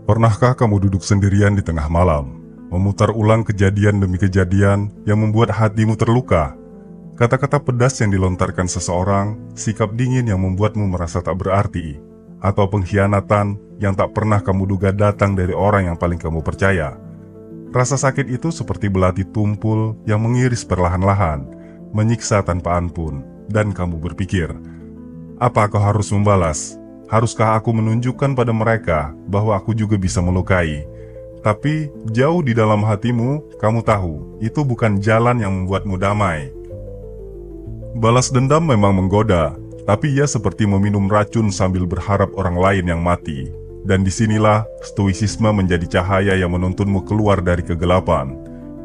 Pernahkah kamu duduk sendirian di tengah malam, memutar ulang kejadian demi kejadian yang membuat hatimu terluka? Kata-kata pedas yang dilontarkan seseorang, sikap dingin yang membuatmu merasa tak berarti, atau pengkhianatan yang tak pernah kamu duga datang dari orang yang paling kamu percaya. Rasa sakit itu seperti belati tumpul yang mengiris perlahan-lahan, menyiksa tanpa ampun, dan kamu berpikir, apa kau harus membalas? Haruskah aku menunjukkan pada mereka bahwa aku juga bisa melukai? Tapi jauh di dalam hatimu, kamu tahu itu bukan jalan yang membuatmu damai. Balas dendam memang menggoda, tapi ia seperti meminum racun sambil berharap orang lain yang mati. Dan disinilah stoicisme menjadi cahaya yang menuntunmu keluar dari kegelapan.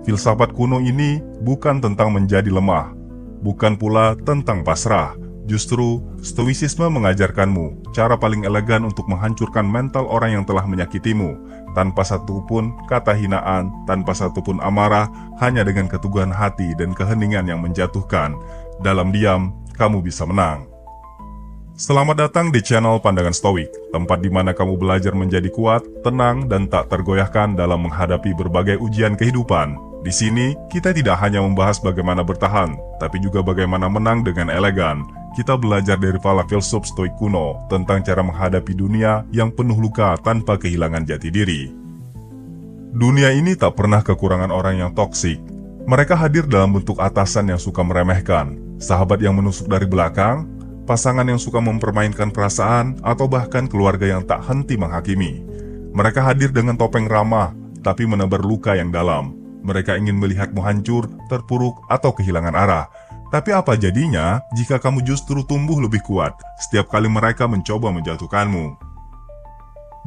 Filsafat kuno ini bukan tentang menjadi lemah, bukan pula tentang pasrah. Justru, stoicisme mengajarkanmu cara paling elegan untuk menghancurkan mental orang yang telah menyakitimu, tanpa satupun kata hinaan, tanpa satupun amarah, hanya dengan keteguhan hati dan keheningan yang menjatuhkan. Dalam diam, kamu bisa menang. Selamat datang di channel Pandangan Stoik, tempat di mana kamu belajar menjadi kuat, tenang, dan tak tergoyahkan dalam menghadapi berbagai ujian kehidupan. Di sini, kita tidak hanya membahas bagaimana bertahan, tapi juga bagaimana menang dengan elegan. Kita belajar dari para filsuf stoik kuno tentang cara menghadapi dunia yang penuh luka tanpa kehilangan jati diri. Dunia ini tak pernah kekurangan orang yang toksik. Mereka hadir dalam bentuk atasan yang suka meremehkan, sahabat yang menusuk dari belakang, pasangan yang suka mempermainkan perasaan, atau bahkan keluarga yang tak henti menghakimi. Mereka hadir dengan topeng ramah, tapi menebar luka yang dalam. Mereka ingin melihatmu hancur, terpuruk, atau kehilangan arah. Tapi apa jadinya jika kamu justru tumbuh lebih kuat setiap kali mereka mencoba menjatuhkanmu?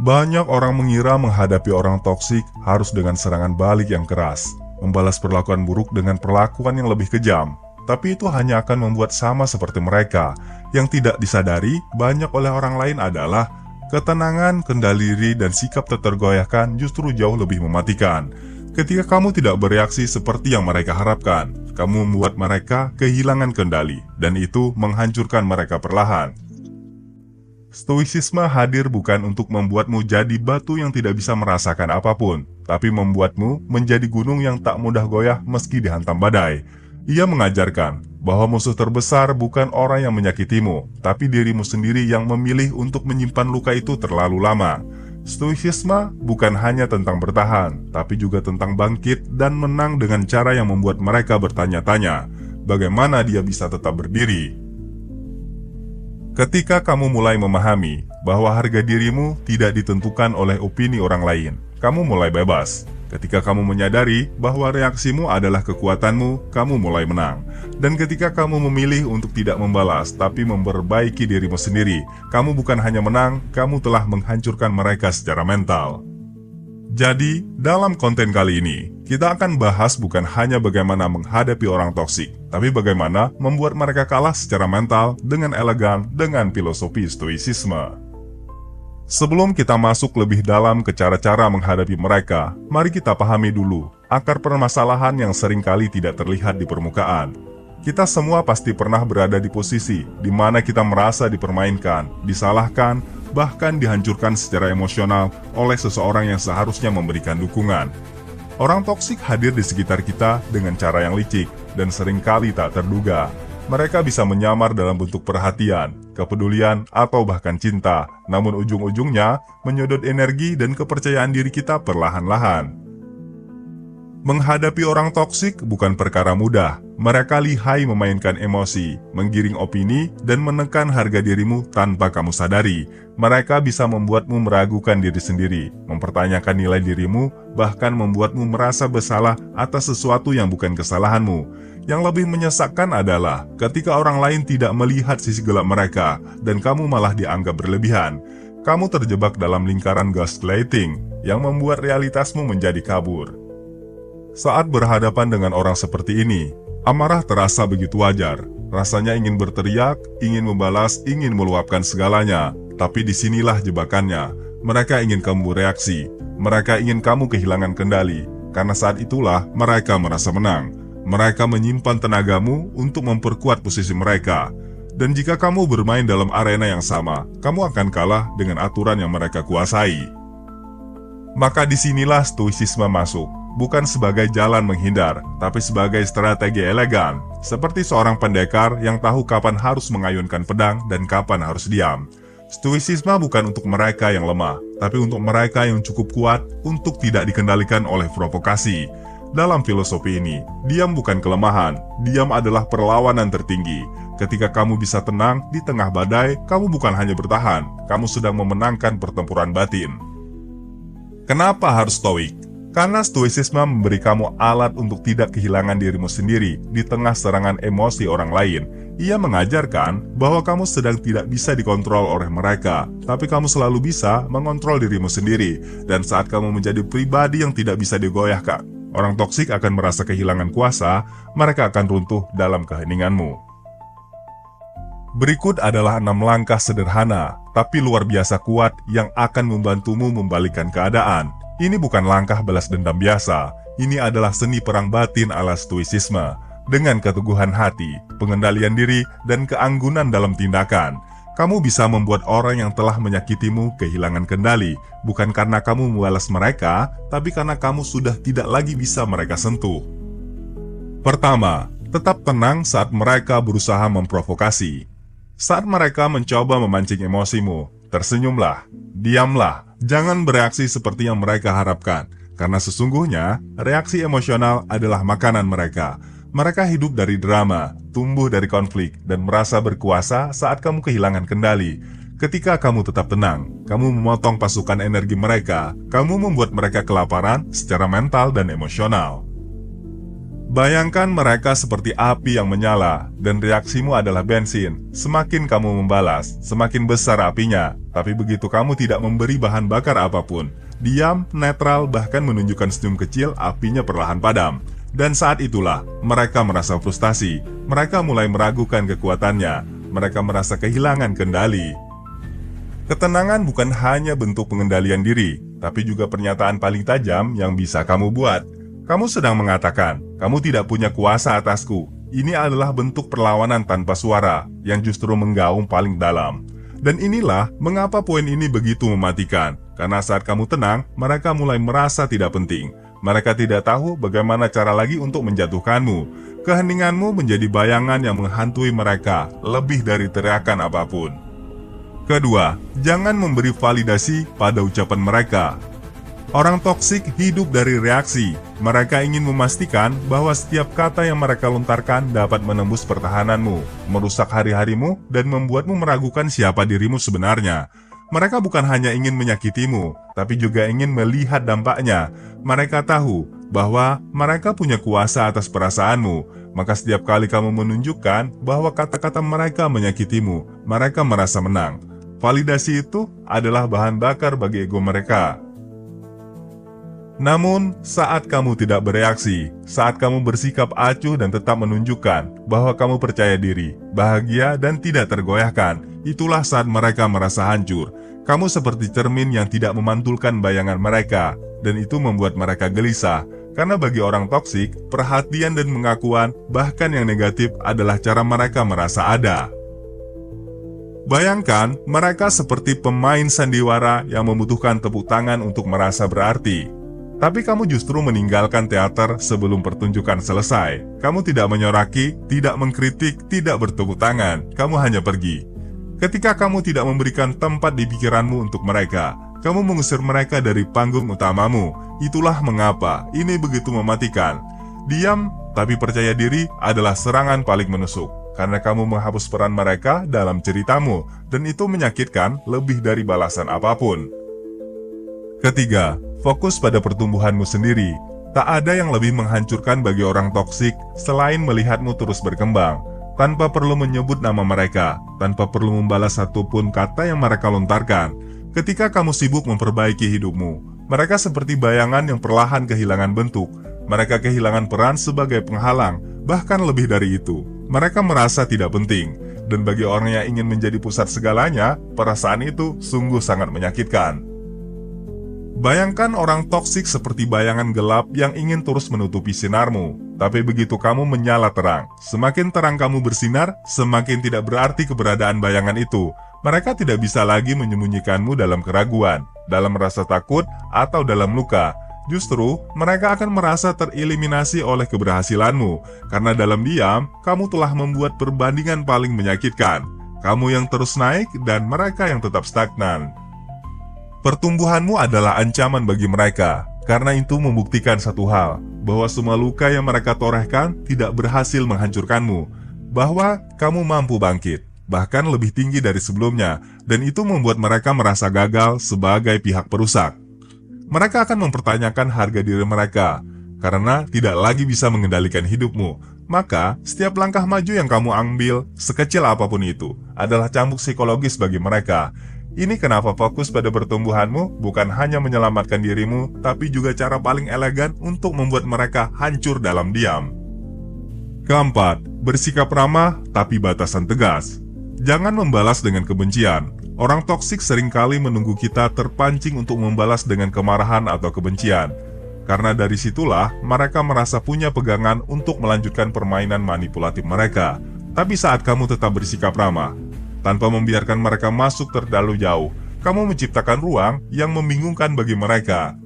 Banyak orang mengira menghadapi orang toksik harus dengan serangan balik yang keras, membalas perlakuan buruk dengan perlakuan yang lebih kejam. Tapi itu hanya akan membuat sama seperti mereka. Yang tidak disadari banyak oleh orang lain adalah ketenangan, kendali diri, dan sikap tak tergoyahkan justru jauh lebih mematikan. Ketika kamu tidak bereaksi seperti yang mereka harapkan, kamu membuat mereka kehilangan kendali, dan itu menghancurkan mereka perlahan. Stoicisme hadir bukan untuk membuatmu jadi batu yang tidak bisa merasakan apapun, tapi membuatmu menjadi gunung yang tak mudah goyah meski dihantam badai. Ia mengajarkan bahwa musuh terbesar bukan orang yang menyakitimu, tapi dirimu sendiri yang memilih untuk menyimpan luka itu terlalu lama. Stoicisme bukan hanya tentang bertahan, tapi juga tentang bangkit dan menang dengan cara yang membuat mereka bertanya-tanya, bagaimana dia bisa tetap berdiri. Ketika kamu mulai memahami bahwa harga dirimu tidak ditentukan oleh opini orang lain, kamu mulai bebas. Ketika kamu menyadari bahwa reaksimu adalah kekuatanmu, kamu mulai menang. Dan ketika kamu memilih untuk tidak membalas, tapi memperbaiki dirimu sendiri, kamu bukan hanya menang, kamu telah menghancurkan mereka secara mental. Jadi, dalam konten kali ini, kita akan bahas bukan hanya bagaimana menghadapi orang toksik, tapi bagaimana membuat mereka kalah secara mental dengan elegan dengan filosofi stoicisme. Sebelum kita masuk lebih dalam ke cara-cara menghadapi mereka, mari kita pahami dulu akar permasalahan yang seringkali tidak terlihat di permukaan. Kita semua pasti pernah berada di posisi di mana kita merasa dipermainkan, disalahkan, bahkan dihancurkan secara emosional oleh seseorang yang seharusnya memberikan dukungan. Orang toksik hadir di sekitar kita dengan cara yang licik dan seringkali tak terduga. Mereka bisa menyamar dalam bentuk perhatian, kepedulian, atau bahkan cinta, namun ujung-ujungnya menyedot energi dan kepercayaan diri kita perlahan-lahan. Menghadapi orang toksik bukan perkara mudah. Mereka lihai memainkan emosi, menggiring opini, dan menekan harga dirimu tanpa kamu sadari. Mereka bisa membuatmu meragukan diri sendiri, mempertanyakan nilai dirimu, bahkan membuatmu merasa bersalah atas sesuatu yang bukan kesalahanmu. Yang lebih menyesakkan adalah ketika orang lain tidak melihat sisi gelap mereka dan kamu malah dianggap berlebihan. Kamu terjebak dalam lingkaran gaslighting yang membuat realitasmu menjadi kabur. Saat berhadapan dengan orang seperti ini, amarah terasa begitu wajar. Rasanya ingin berteriak, ingin membalas, ingin meluapkan segalanya. Tapi disinilah jebakannya. Mereka ingin kamu bereaksi. Mereka ingin kamu kehilangan kendali. Karena saat itulah mereka merasa menang. Mereka menyimpan tenagamu untuk memperkuat posisi mereka. Dan jika kamu bermain dalam arena yang sama, kamu akan kalah dengan aturan yang mereka kuasai. Maka disinilah stoicisme masuk, bukan sebagai jalan menghindar, tapi sebagai strategi elegan, seperti seorang pendekar yang tahu kapan harus mengayunkan pedang dan kapan harus diam. Stoicisme bukan untuk mereka yang lemah, tapi untuk mereka yang cukup kuat untuk tidak dikendalikan oleh provokasi. Dalam filosofi ini, diam bukan kelemahan, diam adalah perlawanan tertinggi. Ketika kamu bisa tenang di tengah badai, kamu bukan hanya bertahan, kamu sedang memenangkan pertempuran batin. Kenapa harus stoik? Karena stoicisme memberi kamu alat untuk tidak kehilangan dirimu sendiri di tengah serangan emosi orang lain. Ia mengajarkan bahwa kamu sedang tidak bisa dikontrol oleh mereka, tapi kamu selalu bisa mengontrol dirimu sendiri. Dan saat kamu menjadi pribadi yang tidak bisa digoyahkan, orang toksik akan merasa kehilangan kuasa, mereka akan runtuh dalam keheninganmu. Berikut adalah 6 langkah sederhana, tapi luar biasa kuat yang akan membantumu membalikkan keadaan. Ini bukan langkah balas dendam biasa, ini adalah seni perang batin ala stoicisme. Dengan keteguhan hati, pengendalian diri, dan keanggunan dalam tindakan, kamu bisa membuat orang yang telah menyakitimu kehilangan kendali, bukan karena kamu membalas mereka, tapi karena kamu sudah tidak lagi bisa mereka sentuh. Pertama, tetap tenang saat mereka berusaha memprovokasi. Saat mereka mencoba memancing emosimu, tersenyumlah, diamlah, jangan bereaksi seperti yang mereka harapkan, karena sesungguhnya reaksi emosional adalah makanan mereka. Mereka hidup dari drama, tumbuh dari konflik, dan merasa berkuasa saat kamu kehilangan kendali. Ketika kamu tetap tenang, kamu memotong pasukan energi mereka, kamu membuat mereka kelaparan secara mental dan emosional. Bayangkan mereka seperti api yang menyala, dan reaksimu adalah bensin. Semakin kamu membalas, semakin besar apinya. Tapi begitu kamu tidak memberi bahan bakar apapun, diam, netral, bahkan menunjukkan senyum kecil, apinya perlahan padam. Dan saat itulah, mereka merasa frustasi. Mereka mulai meragukan kekuatannya. Mereka merasa kehilangan kendali. Ketenangan bukan hanya bentuk pengendalian diri, tapi juga pernyataan paling tajam yang bisa kamu buat. Kamu sedang mengatakan, kamu tidak punya kuasa atasku. Ini adalah bentuk perlawanan tanpa suara, yang justru menggaung paling dalam. Dan inilah mengapa poin ini begitu mematikan. Karena saat kamu tenang, mereka mulai merasa tidak penting. Mereka tidak tahu bagaimana cara lagi untuk menjatuhkanmu. Keheninganmu menjadi bayangan yang menghantui mereka, lebih dari teriakan apapun. Kedua, jangan memberi validasi pada ucapan mereka. Orang toksik hidup dari reaksi. Mereka ingin memastikan bahwa setiap kata yang mereka lontarkan dapat menembus pertahananmu, merusak hari-harimu, dan membuatmu meragukan siapa dirimu sebenarnya. Mereka bukan hanya ingin menyakitimu, tapi juga ingin melihat dampaknya. Mereka tahu bahwa mereka punya kuasa atas perasaanmu, maka setiap kali kamu menunjukkan bahwa kata-kata mereka menyakitimu, mereka merasa menang. Validasi itu adalah bahan bakar bagi ego mereka. Namun, saat kamu tidak bereaksi, saat kamu bersikap acuh dan tetap menunjukkan bahwa kamu percaya diri, bahagia, dan tidak tergoyahkan, itulah saat mereka merasa hancur. Kamu seperti cermin yang tidak memantulkan bayangan mereka, dan itu membuat mereka gelisah. Karena bagi orang toksik, perhatian dan pengakuan, bahkan yang negatif, adalah cara mereka merasa ada. Bayangkan, mereka seperti pemain sandiwara yang membutuhkan tepuk tangan untuk merasa berarti. Tapi kamu justru meninggalkan teater sebelum pertunjukan selesai. Kamu tidak menyoraki, tidak mengkritik, tidak bertepuk tangan. Kamu hanya pergi. Ketika kamu tidak memberikan tempat di pikiranmu untuk mereka, kamu mengusir mereka dari panggung utamamu. Itulah mengapa ini begitu mematikan. Diam, tapi percaya diri adalah serangan paling menusuk. Karena kamu menghapus peran mereka dalam ceritamu, dan itu menyakitkan lebih dari balasan apapun. Ketiga, fokus pada pertumbuhanmu sendiri. Tak ada yang lebih menghancurkan bagi orang toksik selain melihatmu terus berkembang, tanpa perlu menyebut nama mereka, tanpa perlu membalas satupun kata yang mereka lontarkan. Ketika kamu sibuk memperbaiki hidupmu, mereka seperti bayangan yang perlahan kehilangan bentuk. Mereka kehilangan peran sebagai penghalang, bahkan lebih dari itu. Mereka merasa tidak penting, dan bagi orang yang ingin menjadi pusat segalanya, perasaan itu sungguh sangat menyakitkan. Bayangkan orang toksik seperti bayangan gelap yang ingin terus menutupi sinarmu. Tapi begitu kamu menyala terang, semakin terang kamu bersinar, semakin tidak berarti keberadaan bayangan itu. Mereka tidak bisa lagi menyembunyikanmu dalam keraguan, dalam rasa takut, atau dalam luka. Justru, mereka akan merasa tereliminasi oleh keberhasilanmu, karena dalam diam, kamu telah membuat perbandingan paling menyakitkan. Kamu yang terus naik, dan mereka yang tetap stagnan. Pertumbuhanmu adalah ancaman bagi mereka, karena itu membuktikan satu hal, bahwa semua luka yang mereka torehkan tidak berhasil menghancurkanmu, bahwa kamu mampu bangkit, bahkan lebih tinggi dari sebelumnya, dan itu membuat mereka merasa gagal sebagai pihak perusak. Mereka akan mempertanyakan harga diri mereka, karena tidak lagi bisa mengendalikan hidupmu. Maka, setiap langkah maju yang kamu ambil, sekecil apapun itu, adalah cambuk psikologis bagi mereka. Ini kenapa fokus pada pertumbuhanmu bukan hanya menyelamatkan dirimu, tapi juga cara paling elegan untuk membuat mereka hancur dalam diam. Keempat, bersikap ramah tapi batasan tegas. Jangan membalas dengan kebencian. Orang toksik seringkali menunggu kita terpancing untuk membalas dengan kemarahan atau kebencian. Karena dari situlah mereka merasa punya pegangan untuk melanjutkan permainan manipulatif mereka. Tapi saat kamu tetap bersikap ramah, tanpa membiarkan mereka masuk terlalu jauh, kamu menciptakan ruang yang membingungkan bagi mereka.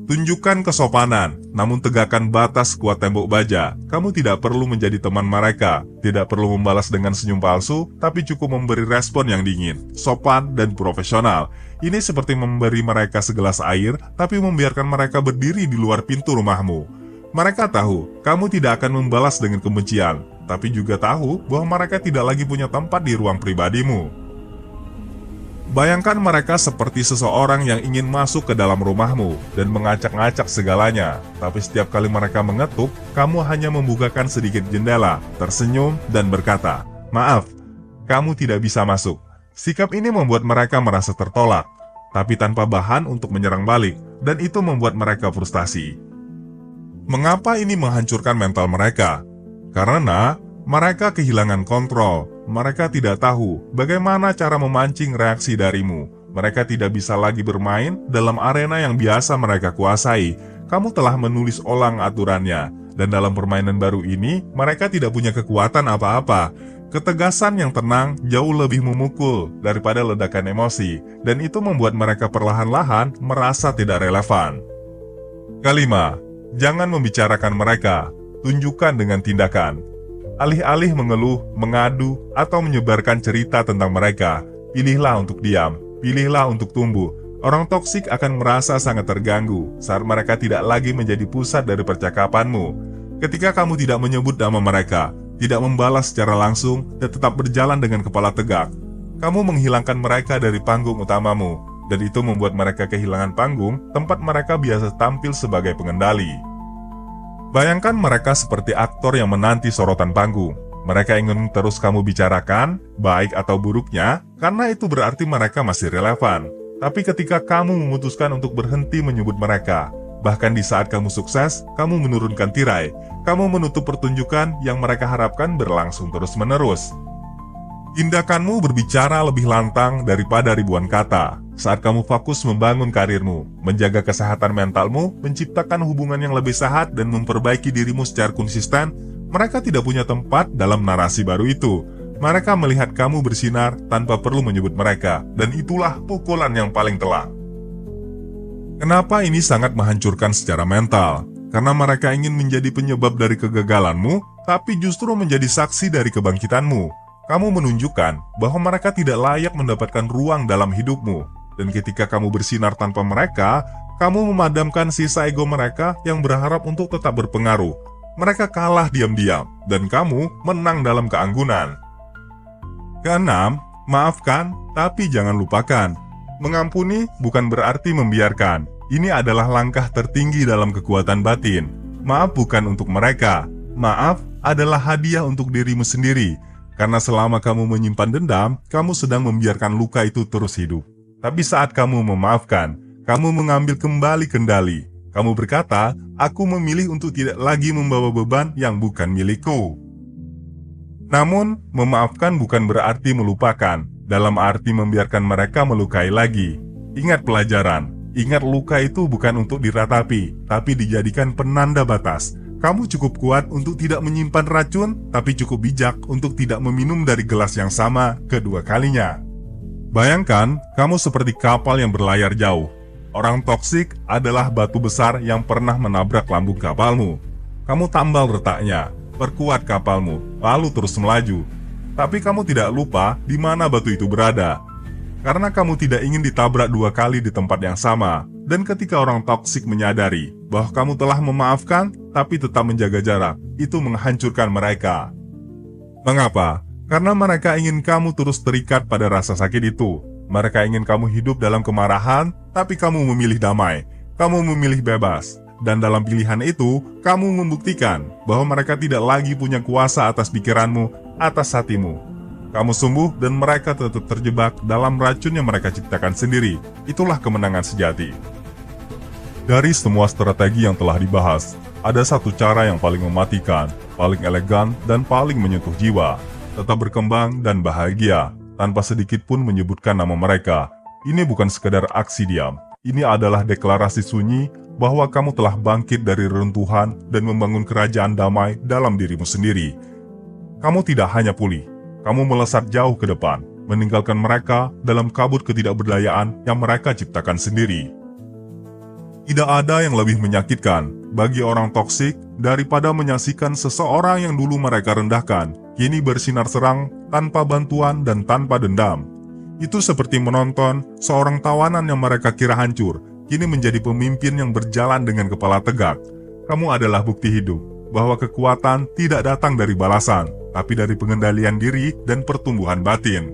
Tunjukkan kesopanan, namun tegakkan batas kuat tembok baja. Kamu tidak perlu menjadi teman mereka, tidak perlu membalas dengan senyum palsu, tapi cukup memberi respon yang dingin, sopan, dan profesional. Ini seperti memberi mereka segelas air, tapi membiarkan mereka berdiri di luar pintu rumahmu. Mereka tahu, kamu tidak akan membalas dengan kebencian, tapi juga tahu bahwa mereka tidak lagi punya tempat di ruang pribadimu. Bayangkan mereka seperti seseorang yang ingin masuk ke dalam rumahmu dan mengacak-ngacak segalanya. Tapi setiap kali mereka mengetuk, kamu hanya membukakan sedikit jendela, tersenyum, dan berkata, "Maaf, kamu tidak bisa masuk." Sikap ini membuat mereka merasa tertolak, tapi tanpa bahan untuk menyerang balik, dan itu membuat mereka frustasi. Mengapa ini menghancurkan mental mereka? Karena mereka kehilangan kontrol. Mereka tidak tahu bagaimana cara memancing reaksi darimu. Mereka tidak bisa lagi bermain dalam arena yang biasa mereka kuasai. Kamu telah menulis ulang aturannya, dan dalam permainan baru ini, mereka tidak punya kekuatan apa-apa. Ketegasan yang tenang jauh lebih memukul daripada ledakan emosi, dan itu membuat mereka perlahan-lahan merasa tidak relevan. Kelima, jangan membicarakan mereka, tunjukkan dengan tindakan. Alih-alih mengeluh, mengadu, atau menyebarkan cerita tentang mereka, pilihlah untuk diam, pilihlah untuk tumbuh. Orang toksik akan merasa sangat terganggu saat mereka tidak lagi menjadi pusat dari percakapanmu. Ketika kamu tidak menyebut nama mereka, tidak membalas secara langsung, dan tetap berjalan dengan kepala tegak, kamu menghilangkan mereka dari panggung utamamu, dan itu membuat mereka kehilangan panggung tempat mereka biasa tampil sebagai pengendali. Bayangkan mereka seperti aktor yang menanti sorotan panggung. Mereka ingin terus kamu bicarakan, baik atau buruknya, karena itu berarti mereka masih relevan. Tapi ketika kamu memutuskan untuk berhenti menyebut mereka, bahkan di saat kamu sukses, kamu menurunkan tirai. Kamu menutup pertunjukan yang mereka harapkan berlangsung terus-menerus. Tindakanmu berbicara lebih lantang daripada ribuan kata. Saat kamu fokus membangun karirmu, menjaga kesehatan mentalmu, menciptakan hubungan yang lebih sehat, dan memperbaiki dirimu secara konsisten, mereka tidak punya tempat dalam narasi baru itu. Mereka melihat kamu bersinar tanpa perlu menyebut mereka, dan itulah pukulan yang paling telak. Kenapa ini sangat menghancurkan secara mental? Karena mereka ingin menjadi penyebab dari kegagalanmu, tapi justru menjadi saksi dari kebangkitanmu. Kamu menunjukkan bahwa mereka tidak layak mendapatkan ruang dalam hidupmu. Dan ketika kamu bersinar tanpa mereka, kamu memadamkan sisa ego mereka yang berharap untuk tetap berpengaruh. Mereka kalah diam-diam, dan kamu menang dalam keanggunan. Keenam, maafkan, tapi jangan lupakan. Mengampuni bukan berarti membiarkan. Ini adalah langkah tertinggi dalam kekuatan batin. Maaf bukan untuk mereka. Maaf adalah hadiah untuk dirimu sendiri. Karena selama kamu menyimpan dendam, kamu sedang membiarkan luka itu terus hidup. Tapi saat kamu memaafkan, kamu mengambil kembali kendali. Kamu berkata, aku memilih untuk tidak lagi membawa beban yang bukan milikku. Namun, memaafkan bukan berarti melupakan, dalam arti membiarkan mereka melukai lagi. Ingat pelajaran, ingat luka itu bukan untuk diratapi, tapi dijadikan penanda batas. Kamu cukup kuat untuk tidak menyimpan racun, tapi cukup bijak untuk tidak meminum dari gelas yang sama kedua kalinya. Bayangkan, kamu seperti kapal yang berlayar jauh. Orang toksik adalah batu besar yang pernah menabrak lambung kapalmu. Kamu tambal retaknya, perkuat kapalmu, lalu terus melaju. Tapi kamu tidak lupa di mana batu itu berada. Karena kamu tidak ingin ditabrak 2 kali di tempat yang sama. Dan ketika orang toksik menyadari bahwa kamu telah memaafkan tapi tetap menjaga jarak, itu menghancurkan mereka. Mengapa? Karena mereka ingin kamu terus terikat pada rasa sakit itu. Mereka ingin kamu hidup dalam kemarahan, tapi kamu memilih damai. Kamu memilih bebas. Dan dalam pilihan itu, kamu membuktikan bahwa mereka tidak lagi punya kuasa atas pikiranmu, atas hatimu. Kamu sembuh dan mereka tetap terjebak dalam racun yang mereka ciptakan sendiri. Itulah kemenangan sejati. Dari semua strategi yang telah dibahas, ada satu cara yang paling mematikan, paling elegan, dan paling menyentuh jiwa. Tetap berkembang dan bahagia, tanpa sedikit pun menyebutkan nama mereka. Ini bukan sekedar aksi diam. Ini adalah deklarasi sunyi bahwa kamu telah bangkit dari reruntuhan dan membangun kerajaan damai dalam dirimu sendiri. Kamu tidak hanya pulih, kamu melesat jauh ke depan, meninggalkan mereka dalam kabut ketidakberdayaan yang mereka ciptakan sendiri. Tidak ada yang lebih menyakitkan bagi orang toksik daripada menyaksikan seseorang yang dulu mereka rendahkan, kini bersinar serang tanpa bantuan dan tanpa dendam. Itu seperti menonton seorang tawanan yang mereka kira hancur, kini menjadi pemimpin yang berjalan dengan kepala tegak. Kamu adalah bukti hidup bahwa kekuatan tidak datang dari balasan, tapi dari pengendalian diri dan pertumbuhan batin.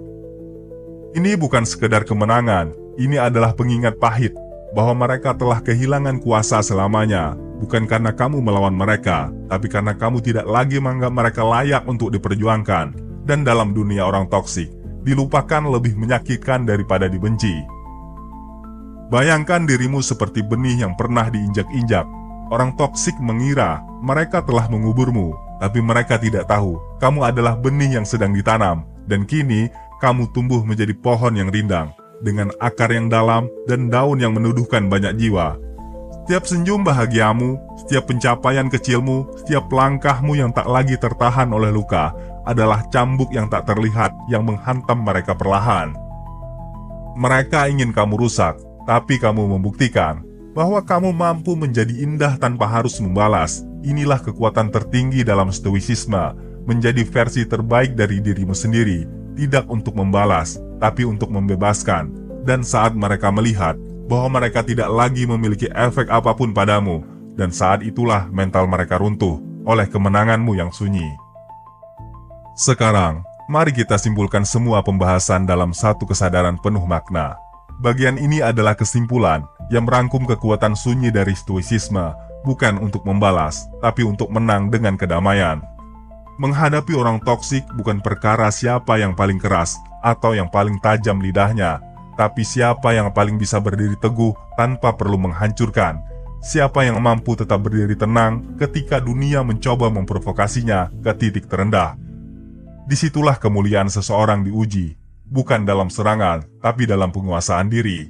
Ini bukan sekedar kemenangan, ini adalah pengingat pahit bahwa mereka telah kehilangan kuasa selamanya, bukan karena kamu melawan mereka, tapi karena kamu tidak lagi menganggap mereka layak untuk diperjuangkan. Dan dalam dunia orang toksik, dilupakan lebih menyakitkan daripada dibenci. Bayangkan dirimu seperti benih yang pernah diinjak-injak. Orang toksik mengira mereka telah menguburmu, tapi mereka tidak tahu kamu adalah benih yang sedang ditanam, dan kini kamu tumbuh menjadi pohon yang rindang, dengan akar yang dalam dan daun yang menuduhkan banyak jiwa. Setiap senyum bahagiamu, setiap pencapaian kecilmu, setiap langkahmu yang tak lagi tertahan oleh luka, adalah cambuk yang tak terlihat yang menghantam mereka perlahan. Mereka ingin kamu rusak, tapi kamu membuktikan bahwa kamu mampu menjadi indah tanpa harus membalas. Inilah kekuatan tertinggi dalam stoicisme, menjadi versi terbaik dari dirimu sendiri, tidak untuk membalas, tapi untuk membebaskan. Dan saat mereka melihat bahwa mereka tidak lagi memiliki efek apapun padamu, dan saat itulah mental mereka runtuh oleh kemenanganmu yang sunyi. Sekarang, mari kita simpulkan semua pembahasan dalam satu kesadaran penuh makna. Bagian ini adalah kesimpulan yang merangkum kekuatan sunyi dari stoicisme, bukan untuk membalas, tapi untuk menang dengan kedamaian. Menghadapi orang toksik bukan perkara siapa yang paling keras atau yang paling tajam lidahnya, tapi siapa yang paling bisa berdiri teguh tanpa perlu menghancurkan. Siapa yang mampu tetap berdiri tenang ketika dunia mencoba memprovokasinya ke titik terendah. Disitulah kemuliaan seseorang diuji, bukan dalam serangan, tapi dalam penguasaan diri.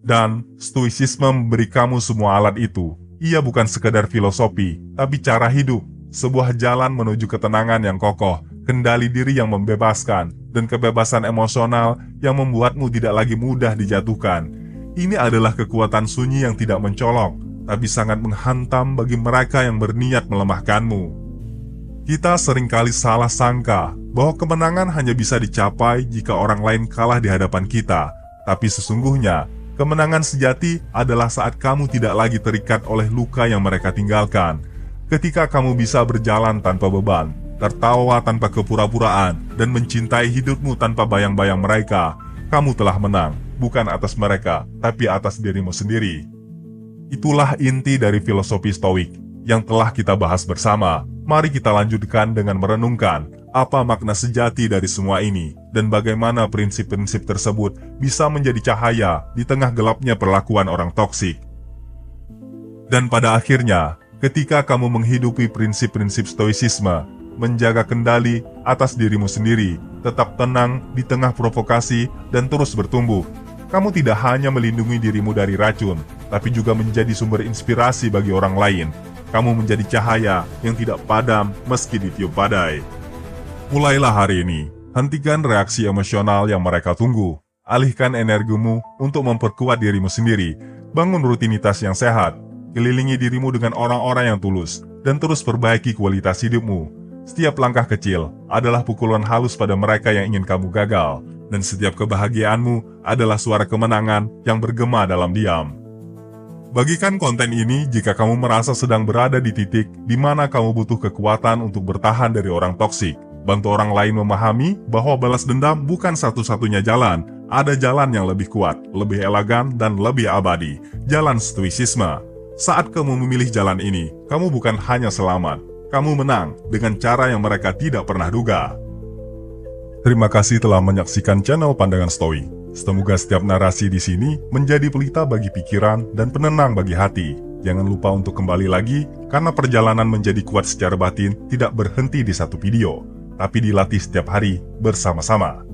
Dan stoicisme memberi kamu semua alat itu. Ia bukan sekedar filosofi, tapi cara hidup, sebuah jalan menuju ketenangan yang kokoh, kendali diri yang membebaskan, dan kebebasan emosional yang membuatmu tidak lagi mudah dijatuhkan. Ini adalah kekuatan sunyi yang tidak mencolok, tapi sangat menghantam bagi mereka yang berniat melemahkanmu. Kita seringkali salah sangka bahwa kemenangan hanya bisa dicapai jika orang lain kalah di hadapan kita. Tapi sesungguhnya, kemenangan sejati adalah saat kamu tidak lagi terikat oleh luka yang mereka tinggalkan. Ketika kamu bisa berjalan tanpa beban, tertawa tanpa kepura-puraan, dan mencintai hidupmu tanpa bayang-bayang mereka, kamu telah menang, bukan atas mereka, tapi atas dirimu sendiri. Itulah inti dari filosofi Stoik yang telah kita bahas bersama. Mari kita lanjutkan dengan merenungkan apa makna sejati dari semua ini, dan bagaimana prinsip-prinsip tersebut bisa menjadi cahaya di tengah gelapnya perlakuan orang toksik. Dan pada akhirnya, ketika kamu menghidupi prinsip-prinsip stoicisme, menjaga kendali atas dirimu sendiri, tetap tenang di tengah provokasi, dan terus bertumbuh, kamu tidak hanya melindungi dirimu dari racun, tapi juga menjadi sumber inspirasi bagi orang lain. Kamu menjadi cahaya yang tidak padam meski ditiup badai. Mulailah hari ini, hentikan reaksi emosional yang mereka tunggu. Alihkan energimu untuk memperkuat dirimu sendiri. Bangun rutinitas yang sehat. Kelilingi dirimu dengan orang-orang yang tulus. Dan terus perbaiki kualitas hidupmu. Setiap langkah kecil adalah pukulan halus pada mereka yang ingin kamu gagal. Dan setiap kebahagiaanmu adalah suara kemenangan yang bergema dalam diam. Bagikan konten ini jika kamu merasa sedang berada di titik di mana kamu butuh kekuatan untuk bertahan dari orang toksik. Bantu orang lain memahami bahwa balas dendam bukan satu-satunya jalan. Ada jalan yang lebih kuat, lebih elegan, dan lebih abadi. Jalan stoicisme. Saat kamu memilih jalan ini, kamu bukan hanya selamat. Kamu menang dengan cara yang mereka tidak pernah duga. Terima kasih telah menyaksikan channel Pandangan Stoik. Semoga setiap narasi di sini menjadi pelita bagi pikiran dan penenang bagi hati. Jangan lupa untuk kembali lagi, karena perjalanan menjadi kuat secara batin tidak berhenti di satu video, tapi dilatih setiap hari bersama-sama.